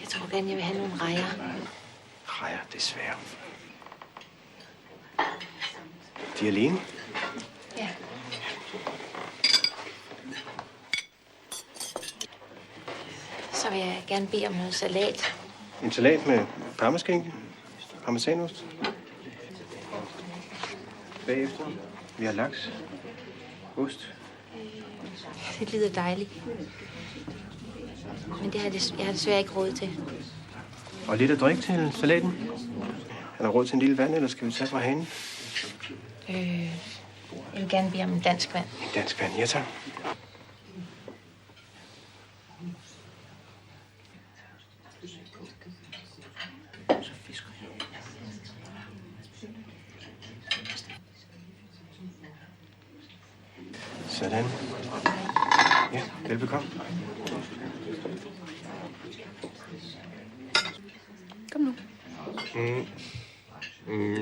Jeg tror gerne, jeg vil have nogle rejer. Rejer, desværre. De er alene? Ja. Så vil jeg gerne bede om noget salat. En salat med parmesanskænke, parmesanost. Bagefter, vi har laks, ost. Det lyder dejligt. Men det har jeg desværre ikke råd til. Og lidt at drikke til salaten. Er der råd til en lille vand, eller skal vi tage fra hanen? Jeg vil gerne bede om en dansk vand. En dansk vand, ja tak. Sådan. Ja, velbekomme. Kom nu.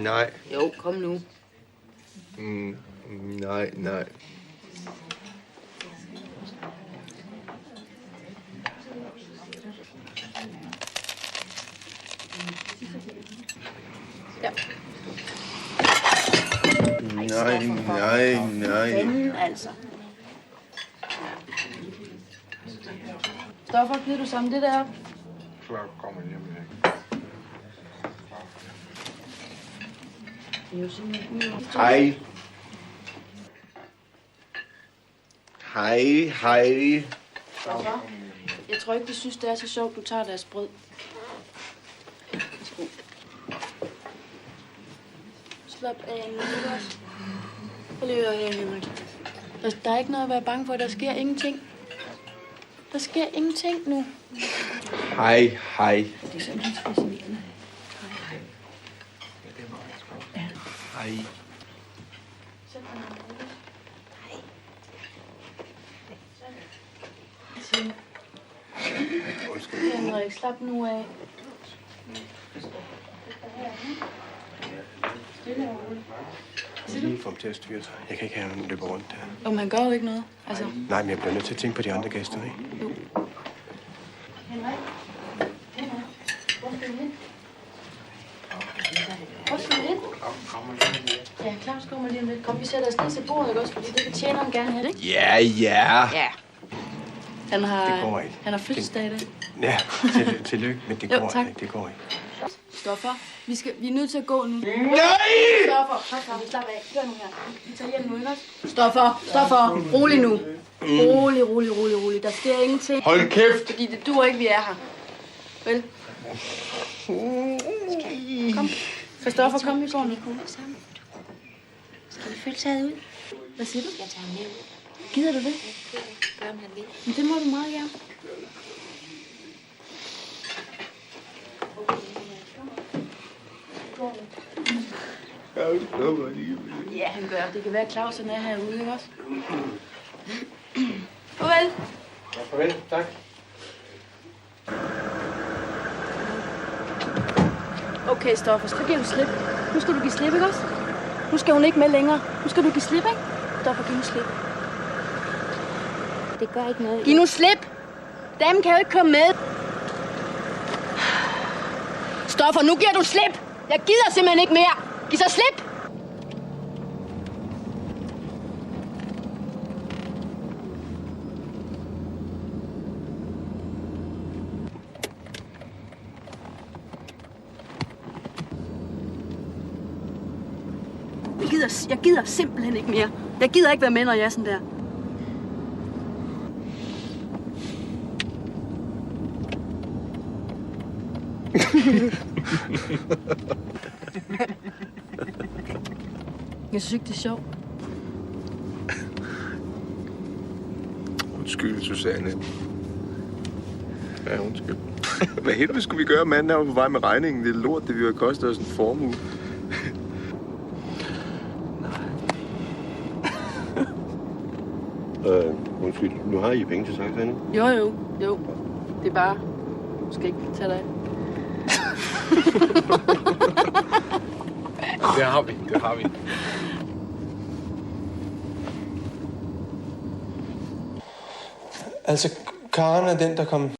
Nej. Jo, kom nu. Nej. Ja. Nej. Altså. Stoffer, gider du sammen det der? Så kommer hjem. Hej. Stoffer, jeg tror ikke, de synes, det er så sjovt, du tager deres brød. Værsgo. Slap af nu, ikke også? Prøv lige at høre himmel. Der er ikke noget at være bange for. Der sker ingenting. Der sker ingenting nu. Hej. Det er sådan lidt fascinerende. Hej. Henrik, slap nu af. Lige få dem til at styre sig. Jeg kan ikke have nogen løber rundt der. Og man gør jo ikke noget. Altså. Nej, men jeg bliver nødt til at tænke på de andre gæster, ikke? Jo. Henrik? Hvor skal du hen? Hvor skal du hen? Ja, Claus kommer lige om lidt. Kom, vi sætter os ned til bordet, ikke også? Fordi det vil tjeneren gerne have, ikke? Ja. Ja. Han Det har, går ikke. han har fødselsdag i dag. Ja, tillykke, men det Jo, går tak. ikke. Det går ikke. Stoffer, vi er nødt til at gå nu. Nej! Stoffer, slap af. Hør nu her. Vi tager hjem nu, ikke også? Stoffer, rolig nu. Rolig. Der sker ingenting. Hold kæft! Fordi det duer ikke, vi er her. Vel? Kom. Christoffer, kom, vi går nu. Skal vi følge taget ud? Hvad siger du? Jeg tager ham med ud. Gider du det? Gør, om han vil. Men det må du meget gerne. Ja, han gør. Det kan være, at Claus er herude, ikke også? Farvel. Ja, farvel. Tak. Okay, Stoffer, så giver du slip. Nu skal du give slip, ikke også? Nu skal hun ikke med længere. Nu skal du give slip, ikke? Stoffer, giv nu slip. Det gør ikke noget. Giv nu slip! Damen kan jo ikke komme med. Stoffer, nu giver du slip! Jeg gider simpelthen ikke mere. Giv så slip! Jeg gider simpelthen ikke mere. Jeg gider ikke være med, når jeg er sådan der. Jeg synes ikke, det er sjovt. Undskyld, Susanne. Ja, undskyld. Hvad helvede skulle vi gøre? Manden er jo på vej med regningen. Det er lort, det ville have kostet os en formue. Undskyld, nu har I penge til sagt, ikke? Jo. Det er bare... Du skal ikke tage dig af. Det har vi. Altså, Karen er den, der kom